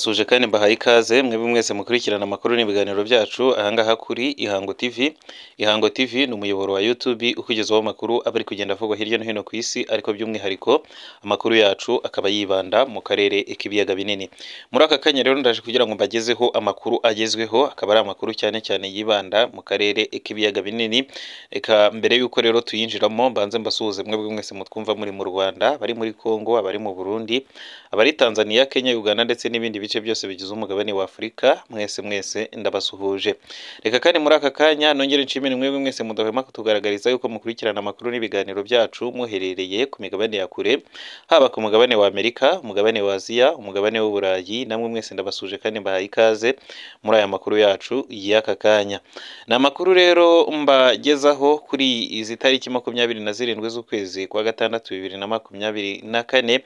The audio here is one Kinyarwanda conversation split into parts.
ndabasuje kandi mbahaye ikaze mwebwe mwese mukurikirana amakuru n'ibiganiro byacu ahangaha kuri Ihango TV. Ihango TV ni umuyoboro wa YouTube ukugezaho amakuru aba ari kugenda avugwa hirya no hino ku isi, ariko by'umwihariko amakuru yacu akaba yibanda mu karere k'ibiyaga binini. Muri aka kanya rero ndaje kugira ngo mbagezeho amakuru agezweho, akaba ari amakuru cyane cyane yibanda mu karere k'ibiyaga binini. Reka mbere y'uko rero tuyinjiramo mbanze mbasuhuze mwebwe mwese mutwumva muri mu Rwanda, bari muri Kongo, abari mu Burundi, abari Tanzania, Kenya, Uganda ndetse n'ibindi bice byose bigize umugabane wa Afurika. Mwese ndabasuhuje. Reka kandi muri aka kanya nongere nshimire mwebwe mwese mudahwema kutugaragariza yuko mukurikirana amakuru n'ibiganiro byacu muherereye ku migabane ya kure, haba ku mugabane wa Amerika, umugabane wa Aziya, umugabane w'Uburayi. Namwe mwese ndabasuje kandi mbahaye ikaze muri aya makuru yacu y'aka kanya. Ni amakuru rero mbagezaho kuri izi tariki 27 z'ukwezi kwa gatandatu 2024,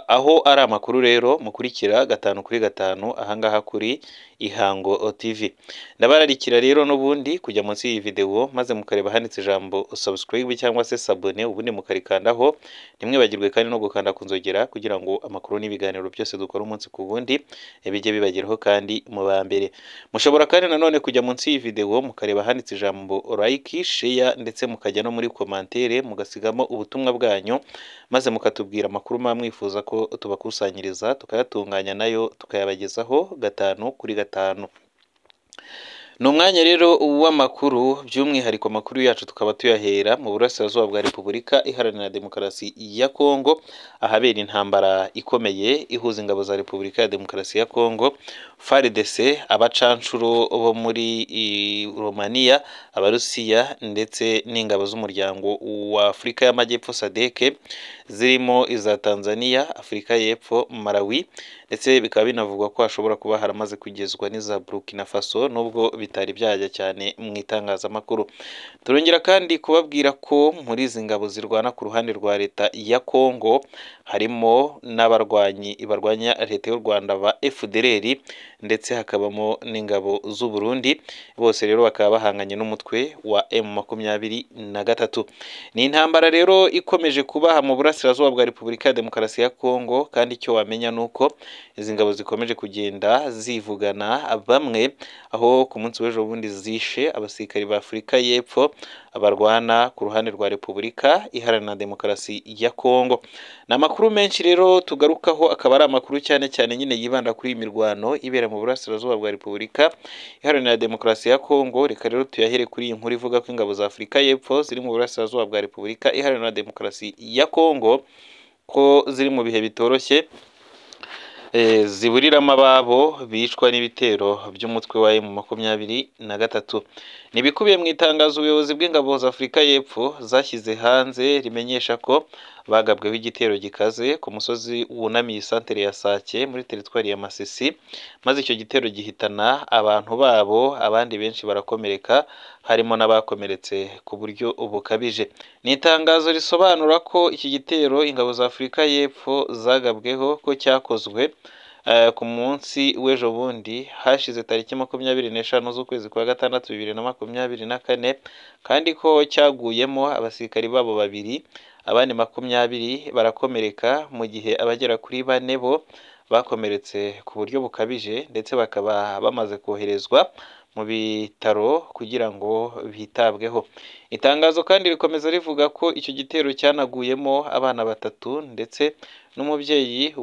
aho ari amakuru rero mukurikira 5 kuri 5 ahangaha kuri Ihango TV. Ndabararikira rero n'ubundi kujya munsi y'iyi video maze mukareba handitse ijambo subscribe cyangwa se sabone, ubundi mukarikandaho. Ntimwibagirwe kandi no gukanda ku nzogera kugira ngo amakuru n'ibiganiro byose dukora umunsi ku wundi bijye bibageraho kandi mu ba mbere. Mushobora kandi nanone kujya munsi y'iyi video mukareba handitse ijambo like, share ndetse mukajya no muri commentaire mugasigamo ubutumwa bwanyu, maze mukatubwira amakuru mwifuza ko tubakusanyiriza tukayatunganya nayo tukayabagezaho 5 kuri 5. Ni umwanya rero w'amakuru, by'umwihariko amakuru yacu tukaba tuyahera mu burasirazuba bwa Repubulika Iharanira Demokarasi ya Kongo, ahabera intambara ikomeye ihuza ingabo za Repubulika ya Demokarasi ya Kongo, FARDC, abacanshuro bo muri Romania, Abarusiya ndetse n'ingabo z'umuryango wa Afurika y'Amajyepfo SADC, zirimo iza Tanzania, Afurika y'Epfo, Malawi, ndetse bikaba binavugwa ko hashobora kuba haramaze kugezwa n'iza Burkina Faso, nubwo bitari byajya cyane mu itangazamakuru. Turongera kandi kubabwira ko muri izi ngabo zirwana ku ruhande rwa leta ya Kongo harimo n'abarwanyi barwanya leta y'u Rwanda ba FDLR, ndetse hakabamo n'ingabo z'u Burundi. Bose rero bakaba bahanganye n'umutwe wa M23. Ni intambara rero ikomeje kubaha mu burasirazuba bwa Repubulika ya Demokarasi ya Kongo, kandi icyo wamenya nuko izi ngabo zikomeje kugenda zivugana bamwe, aho ku munsi w'ejo bundi zishe abasirikari ba Afurika y'Epfo abarwana ku ruhande rwa Repubulika Iharanira Demokarasi ya Kongo. Ni amakuru menshi rero tugarukaho, akaba ari amakuru cyane cyane nyine yibanda kuri imirwano ibera mu burasirazuba bwa Repubulika Iharanira Demokarasi ya Kongo. Reka rero tuyahere kuri iyi nkuru ivuga ko ingabo za Afurika y'Epfo ziri mu burasirazuba bwa Repubulika Iharanira Demokarasi ya Kongo ko ziri mu bihe bitoroshye, ziburiramo ababo bicwa n'ibitero by'umutwe wa M23. Nibikubiye mu itangazo ubuyobozi bw'ingabo za Afurika y'Epfo zashyize hanze rimenyesha ko bagabweho igitero gikaze ku musozi wunamiye santere ya Sake muri teritwari ya Masisi, maze icyo gitero gihitana abantu babo, abandi benshi barakomereka, harimo n'abakomeretse ku buryo bukabije. Ni itangazo risobanura ko iki gitero ingabo za Afurika y'Epfo zagabweho ko cyakozwe ku munsi w'ejo bundi hashize tariki 25 z'ukwezi kwa gatandatu 2024, kandi ko cyaguyemo abasirikari babo 2, abandi 20 barakomereka, mu gihe abagera kuri 4 bo bakomeretse ku buryo bukabije, ndetse bakaba bamaze koherezwa mu bitaro kugira ngo bitabweho. Itangazo kandi rikomeza rivuga ko icyo gitero cyanaguyemo abana 3 ndetse n'umubyeyi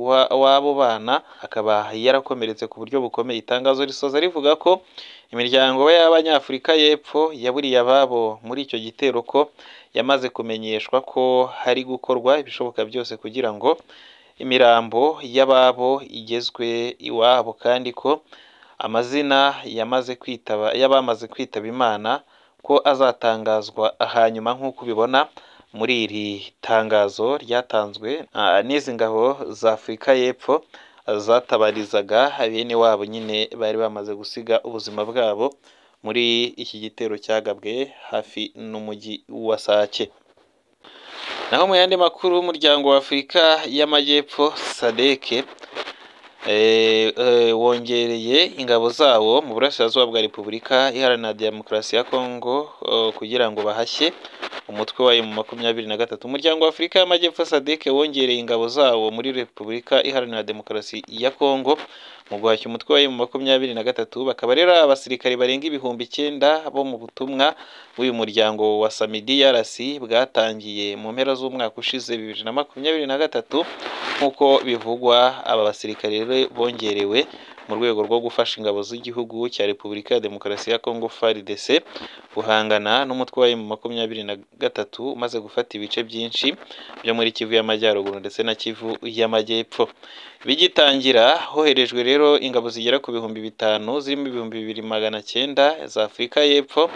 w'abo bana akaba yarakomeretse ku buryo bukomeye. Itangazo risoza rivuga ko imiryango y'Abanyafurika y'Epfo yaburiye ababo muri icyo gitero ko yamaze kumenyeshwa ko hari gukorwa ibishoboka byose kugira ngo imirambo y'ababo igezwe iwabo, kandi ko amazina y'abamaze kwitaba Imana ko azatangazwa hanyuma, nk'uko ubibona muri iri tangazo ryatanzwe n'izi ngabo za Afurika y'Epfo zatabarizaga bene wabo nyine bari bamaze gusiga ubuzima bwabo muri iki gitero cyagabwe hafi n'umujyi wa Sake. Naho mu yandi makuru, umuryango wa Afurika y'Amajyepfo SADC wongereye ingabo zawo mu burasirazuba bwa Repubulika Iharanira Demokarasi ya Kongo kugira ngo bahashye umutwe wa M23. Umuryango wa Afurika y'Amajyepfo SADC wongereye ingabo zawo muri Repubulika Iharanira Demokarasi ya Kongo mu guhashya umutwe wa M23. Bakaba rero abasirikare barenga ibihumbi 9 bo mu butumwa bw'uyu muryango wa SAMIDRC bwatangiye mu mpera z'umwaka ushize 2023 nk'uko bivugwa. Aba basirikare rero bongerewe mu rwego rwo gufasha ingabo z'igihugu cya Repubulika ya Demokarasi ya Kongo FARDC guhangana n'umutwe wa M23 umaze gufata ibice byinshi byo muri Kivu y'Amajyaruguru ndetse na Kivu y'Amajyepfo. Bigitangira hoherejwe rero ingabo zigera ku bihumbi 5 zirimo 2900 za Afurika y'Epfo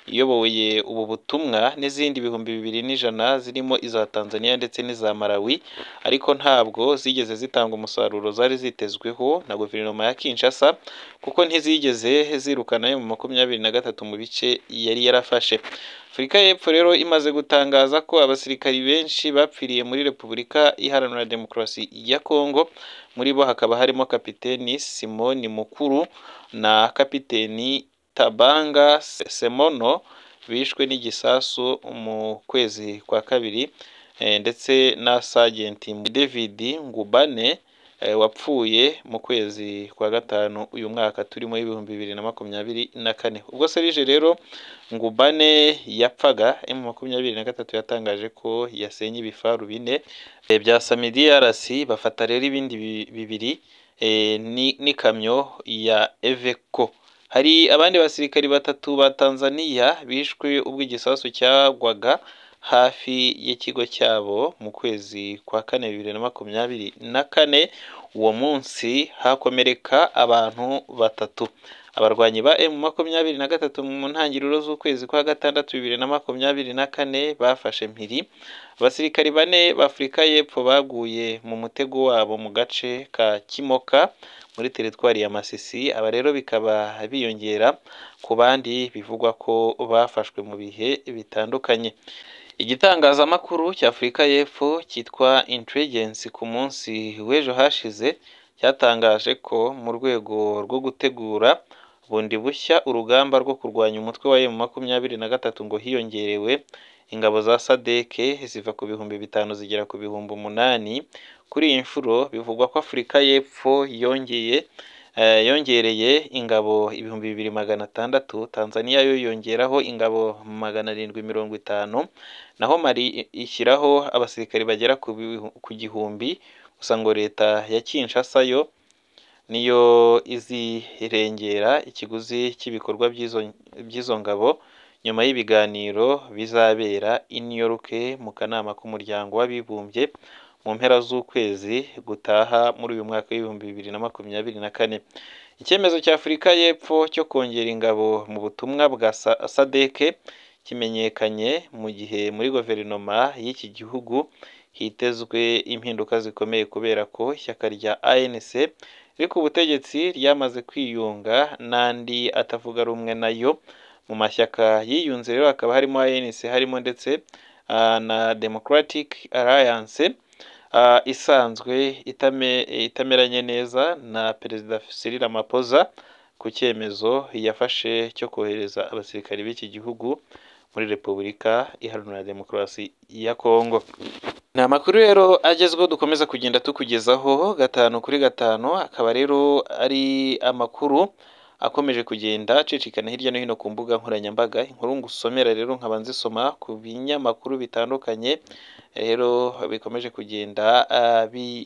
iyoboye ubu butumwa n'izindi 2100 zirimo iza Tanzania ndetse n'iza Malawi, ariko ntabwo zigeze zitanga umusaruro zari zitezweho na guverinoma ya Kinshasa kuko ntizigeze zirukana M23 mu bice yari yarafashe. Afurika y'Epfo rero imaze gutangaza ko abasirikari benshi bapfiriye muri Repubulika Iharanira Demokarasi ya Kongo, muri bo hakaba harimo Kapiteni Simoni Mukuru na Kapiteni Tabanga Semono bishwe n'igisasu mu kwezi kwa kabiri, ndetse na Sergeant David Ngubane wapfuye mu kwezi kwa gatanu uyu mwaka turimo 2024. Ubwo Serge rero Ngubane yapfaga, M23 yatangaje ko yasenye ibifaru 4 bya SAMIDRC, bafata rero ibindi bibiri n'ikamyo ya Eveco. Hari abandi basirikari 3 ba Tanzania bishwe ubwo igisasu cyagwaga hafi y'ikigo cyabo mu kwezi kwa 4 2024. Uwo munsi hakomereka abantu 3. Abarwanyi ba M23 mu ntangiriro z'ukwezi kwa gatandatu 2024 bafashe mpiri abasirikari 4 ba Afurika y'Epfo baguye mu mutego wabo mu gace ka Kimoka muri teritwari ya Masisi. Aba rero bikaba biyongera ku bandi bivugwa ko bafashwe mu bihe bitandukanye. Igitangazamakuru cya Afurika y'Epfo cyitwa Intelligence ku munsi w'ejo hashize cyatangaje ko mu rwego rwo gutegura bundi bushya urugamba rwo kurwanya umutwe wa M23 ngo hiyongerewe ingabo za SADC ziva ku bihumbi 5 zigera ku bihumbi 8. Kuri iyi nshuro bivugwa ko Afurika y'Epfo yongereye ingabo 2600, Tanzania yo yongeraho ingabo 750, naho Mali ishyiraho abasirikari bagera ku gihumbi. Gusa ngo leta ya Kinshasa yo niyo izirengera ikiguzi cy'ibikorwa by'izo ngabo nyuma y'ibiganiro bizabera i New York mu kanama k'umuryango w'abibumbye mu mpera z'ukwezi gutaha muri uyu mwaka w'2024. Icyemezo cya Afurika y'Epfo cyo kongera ingabo mu butumwa bwa SADC kimenyekanye mu gihe muri guverinoma y'iki gihugu hitezwe impinduka zikomeye kubera ko ishyaka rya ANC riri ku butegetsi ryamaze kwiyunga n'andi atavuga rumwe nayo. Mu mashyaka yiyunze rero hakaba harimo ANC, harimo ndetse na Democratic Alliance isanzwe itameranye neza na Perezida Cyril Ramaphosa ku cyemezo yafashe cyo kohereza abasirikari b'iki gihugu muri Repubulika Iharanira Demokarasi ya Kongo. Ni amakuru rero agezweho dukomeza kugenda tukugezaho 5 kuri 5. Akaba rero ari amakuru akomeje kugenda acicikana hirya no hino ku mbuga nkoranyambaga. Inkuru ngusomera rero nkaba nzisoma ku binyamakuru bitandukanye rero bikomeje kugenda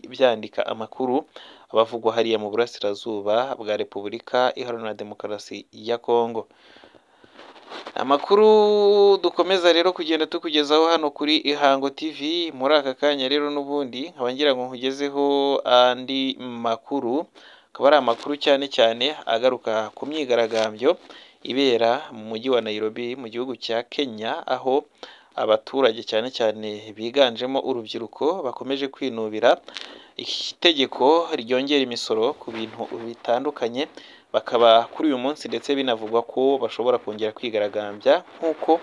byandika amakuru abavugwa hariya mu burasirazuba bwa Repubulika Iharanira Demokarasi ya Kongo. Amakuru dukomeza rero kugenda tukugezaho hano kuri Ihango TV. Muri aka kanya rero n'ubundi nkaba ngira ngo nkugezeho andi makuru, akaba ari amakuru cyane cyane agaruka ku myigaragambyo ibera mu mujyi wa Nairobi mu gihugu cya Kenya, aho abaturage cyane cyane biganjemo urubyiruko bakomeje kwinubira itegeko ryongera imisoro ku bintu bitandukanye. Bakaba kuri uyu munsi ndetse binavugwa ko bashobora kongera kwigaragambya nk'uko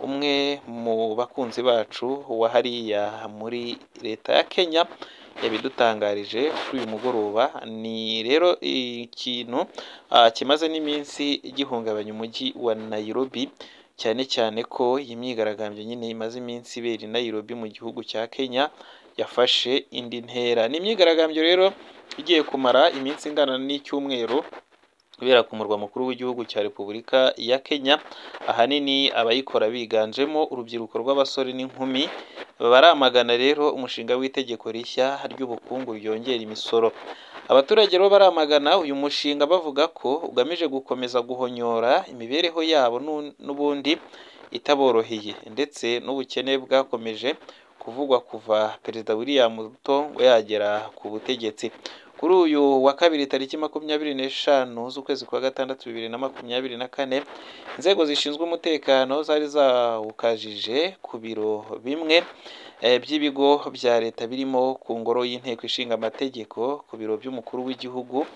umwe mu bakunzi bacu wa hariya muri leta ya Kenya yabidutangarije kuri uyu mugoroba. Ni rero ikintu kimaze n'iminsi gihungabanya umujyi wa Nairobi, cyane cyane ko iyi myigaragambyo nyine imaze iminsi ibera i Nairobi mu gihugu cya Kenya yafashe indi ntera. Ni imyigaragambyo rero igiye kumara iminsi ingana n'icyumweru ibera ku murwa mukuru w'igihugu cya Repubulika ya Kenya. Ahanini abayikora biganjemo urubyiruko rw'abasore n'inkumi, baramagana rero umushinga w'itegeko rishya ry'ubukungu ryongera imisoro. Abaturage rero baramagana uyu mushinga bavuga ko ugamije gukomeza guhonyora imibereho yabo n'ubundi itaboroheye, ndetse n'ubukene bwakomeje kuvugwa kuva Perezida William Ruto ngo yagera ku butegetsi. Kuri uyu wa kabiri tariki 25 z'ukwezi kwa gatandatu 2024, inzego zishinzwe umutekano zari zawukajije ku biro bimwe by'ibigo bya leta birimo ku ngoro y'inteko ishinga amategeko, ku biro by'umukuru w'igihugu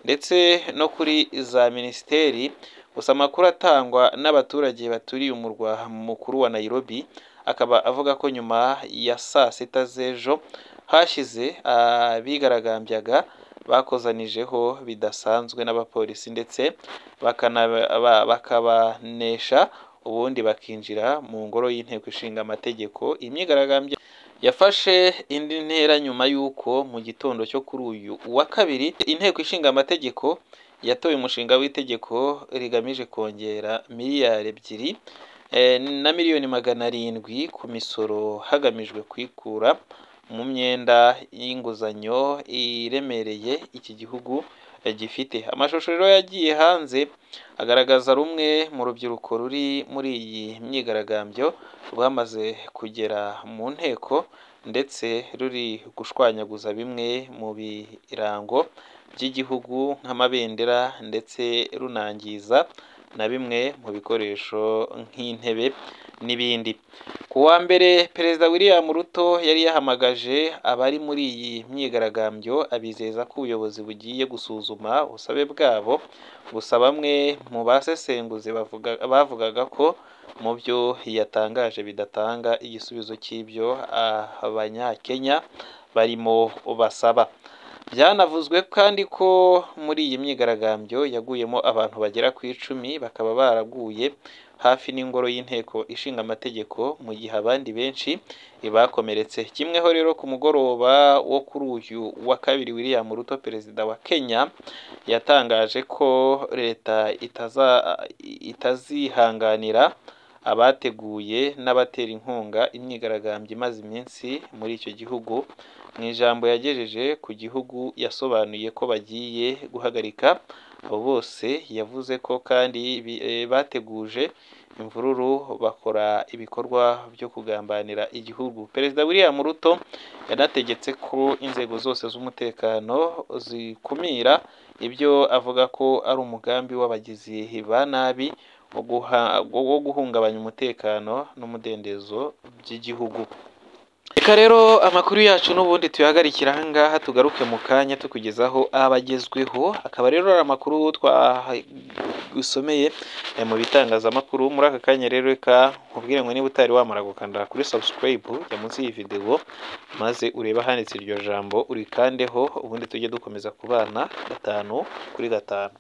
ndetse no kuri za minisiteri. Gusa amakuru atangwa n'abaturage baturiye umurwa mukuru wa Nairobi akaba avuga ko nyuma ya saa sita z'ejo hashize abigaragambyaga bakozanijeho bidasanzwe n'abapolisi ndetse bakabanesha, ubundi bakinjira mu ngoro y'inteko ishinga amategeko. Imyigaragambyo yafashe indi ntera nyuma y'uko mu gitondo cyo kuri uyu wa kabiri inteko ishinga amategeko yatoye umushinga w'itegeko rigamije kongera miliyari 2,700,000 ku misoro hagamijwe kwikura mu myenda y'inguzanyo iremereye iki gihugu gifite. Amashusho rero yagiye hanze agaragaza rumwe mu rubyiruko ruri muri iyi myigaragambyo rwamaze kugera mu nteko ndetse ruri gushwanyaguza bimwe mu birango by'igihugu nk'amabendera ndetse runangiza na bimwe mu bikoresho nk'intebe n'ibindi. Ku wa mbere Perezida William Ruto yari yahamagaje abari muri iyi myigaragambyo abizeza ko ubuyobozi bugiye gusuzuma ubusabe bwabo. Gusa bamwe mu basesenguzi bavugaga ko mu byo yatangaje bidatanga igisubizo cy'ibyo abanyakenya barimo basaba. Byanavuzwe kandi ko muri iyi myigaragambyo yaguyemo abantu bagera ku 10, bakaba baraguye hafi n'ingoro y'inteko ishinga amategeko, mu gihe abandi benshi bakomeretse. Kimweho rero ku mugoroba wo kuri uyu wa kabiri William Ruto, perezida wa Kenya, yatangaje ko leta itazihanganira abateguye n'abatera inkunga imyigaragambyo imaze iminsi muri icyo gihugu. Mu ijambo yagejeje ku gihugu yasobanuye ko bagiye guhagarika abo bose. Yavuze ko kandi bateguje imvururu bakora ibikorwa byo kugambanira igihugu. Perezida William Ruto yanategetse ko inzego zose z'umutekano zikumira ibyo avuga ko ari umugambi w'abagizi ba nabi wo guhungabanya umutekano n'umudendezo by'igihugu. Reka rero amakuru yacu n'ubundi tuyahagarikira aha ngaha, tugaruke mu kanya tukugezaho abagezweho. Akaba rero ari amakuru twagusomeye mu bitangazamakuru muri aka kanya. Rero reka nkubwire ngo niba utari wamara gukanda kuri subscribe ya munsi y'iyi video, maze ureba handitse iryo jambo urikandeho, ubundi tujye dukomeza kubana 5 kuri 5.